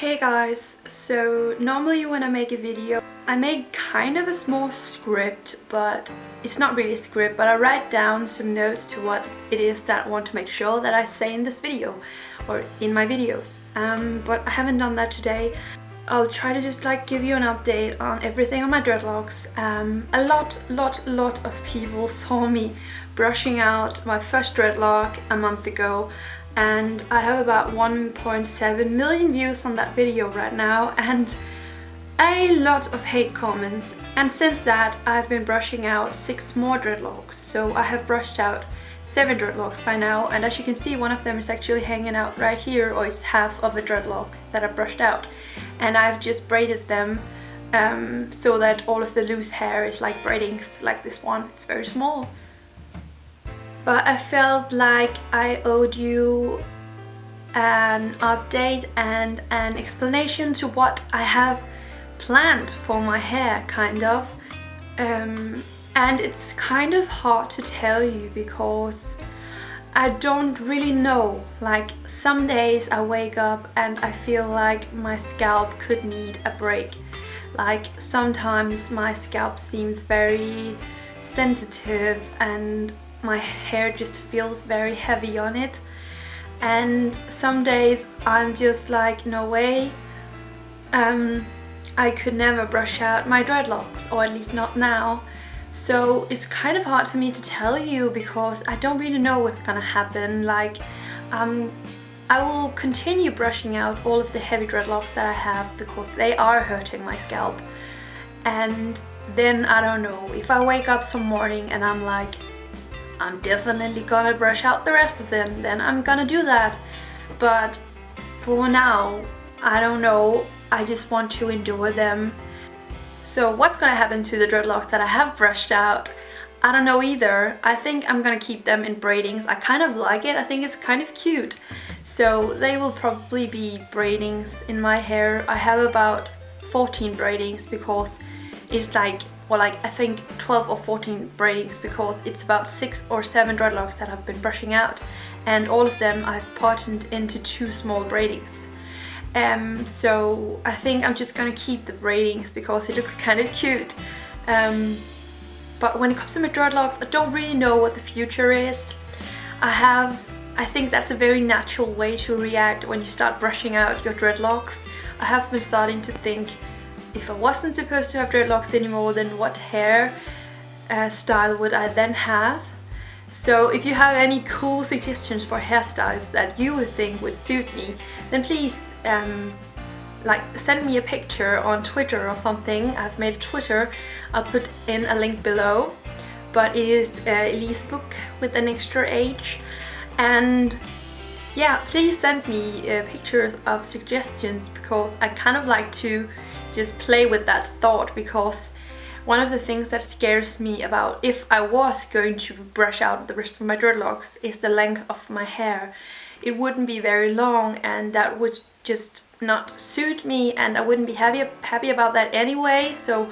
Hey guys, so normally when I make a video I make kind of a small script, but it's not really a script, but I write down some notes to what it is that I want to make sure that I say in this video or in my videos, but I haven't done that today. I'll try to just give you an update on everything on my dreadlocks. A lot of people saw me brushing out my first dreadlock a month ago, and I have about 1.7 million views on that video right now and a lot of hate comments. And since that I've been brushing out 6 more dreadlocks, so I have brushed out 7 dreadlocks by now, and as you can see, one of them is actually hanging out right here, or it's half of a dreadlock that I brushed out, and I've just braided them so that all of the loose hair is like braidings, like this one. It's very small. But I felt like I owed you an update and an explanation to what I have planned for my hair, kind of. And it's kind of hard to tell you because I don't really know. Like, some days I wake up and I feel like my scalp could need a break. Like, sometimes my scalp seems very sensitive and my hair just feels very heavy on it, and some days I'm just like, no way, I could never brush out my dreadlocks, or at least not now. So it's kind of hard for me to tell you because I don't really know what's gonna happen. Like, I will continue brushing out all of the heavy dreadlocks that I have because they are hurting my scalp, and then I don't know, if I wake up some morning and I'm like, I'm definitely gonna brush out the rest of them, then I'm gonna do that. But for now, I don't know, I just want to endure them. So what's gonna happen to the dreadlocks that I have brushed out? I don't know either. I think I'm gonna keep them in braidings. I kind of like it, I think it's kind of cute. So they will probably be braidings in my hair. I have about 14 braidings because it's like, or like I think 12 or 14 braidings because it's about 6 or 7 dreadlocks that I've been brushing out, and all of them I've parted into 2 small braidings. So I think I'm just gonna keep the braidings because it looks kind of cute. But when it comes to my dreadlocks, I don't really know what the future is. I think that's a very natural way to react when you start brushing out your dreadlocks. I have been starting to think, if I wasn't supposed to have dreadlocks anymore, then what hair style would I then have? So if you have any cool suggestions for hairstyles that you would think would suit me, then please send me a picture on Twitter or something. I've made a Twitter, I'll put in a link below, but it is Elise Book with an extra H. And yeah, please send me pictures of suggestions because I kind of like to just play with that thought, because one of the things that scares me about if I was going to brush out the rest of my dreadlocks is the length of my hair. It wouldn't be very long, and that would just not suit me, and I wouldn't be happy about that anyway. So,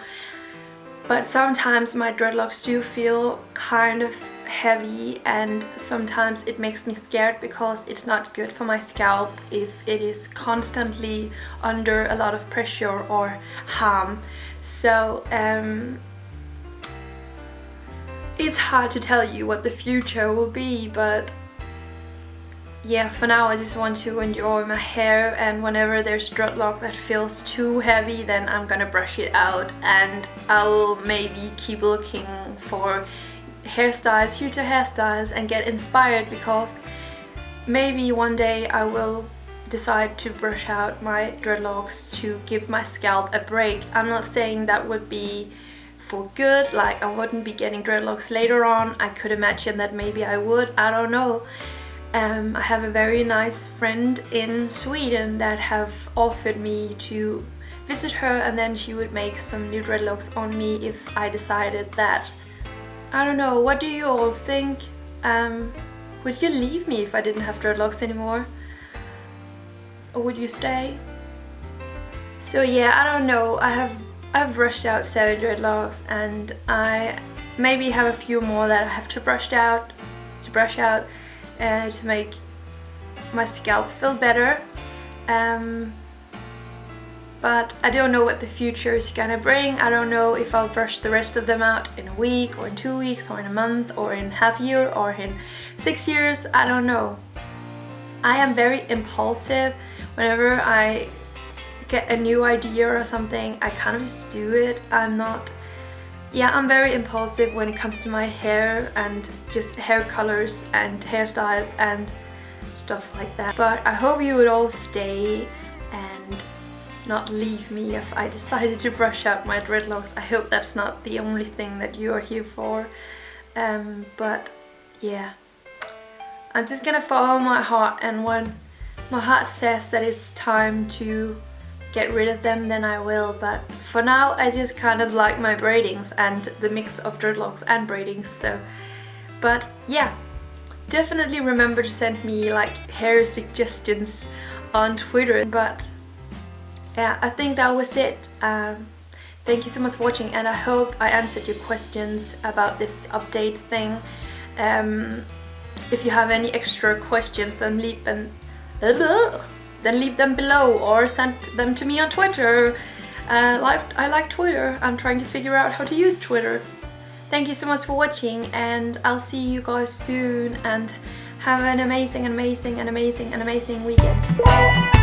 but sometimes my dreadlocks do feel kind of heavy, and sometimes it makes me scared because it's not good for my scalp if it is constantly under a lot of pressure or harm. So it's hard to tell you what the future will be, but yeah, for now I just want to enjoy my hair, and whenever there's dreadlock that feels too heavy, then I'm gonna brush it out, and I'll maybe keep looking for hairstyles, future hairstyles, and get inspired, because maybe one day I will decide to brush out my dreadlocks to give my scalp a break. I'm not saying that would be for good, like I wouldn't be getting dreadlocks later on. I could imagine that maybe I would, I don't know. I have a very nice friend in Sweden that have offered me to visit her, and then she would make some new dreadlocks on me if I decided that. I don't know, what do you all think? Would you leave me if I didn't have dreadlocks anymore? Or would you stay? So yeah, I don't know, I've brushed out 7 dreadlocks, and I maybe have a few more that I have to brush out to make my scalp feel better. but I don't know what the future is gonna bring. I don't know if I'll brush the rest of them out in a week or in 2 weeks or in a month or in half a year or in 6 years. I don't know. I am very impulsive. Whenever I get a new idea or something, I kind of just do it. I'm very impulsive when it comes to my hair and just hair colors and hairstyles and stuff like that. But I hope you would all stay and not leave me if I decided to brush out my dreadlocks. I hope that's not the only thing that you are here for. But yeah, I'm just gonna follow my heart, and when my heart says that it's time to get rid of them, then I will. But for now, I just kind of like my braidings and the mix of dreadlocks and braidings. So, but yeah, definitely remember to send me like hair suggestions on Twitter. But yeah, I think that was it. Thank you so much for watching, and I hope I answered your questions about this update thing. If you have any extra questions, then leave them below or send them to me on Twitter. I like Twitter. I'm trying to figure out how to use Twitter. Thank you so much for watching, and I'll see you guys soon, and have an amazing weekend.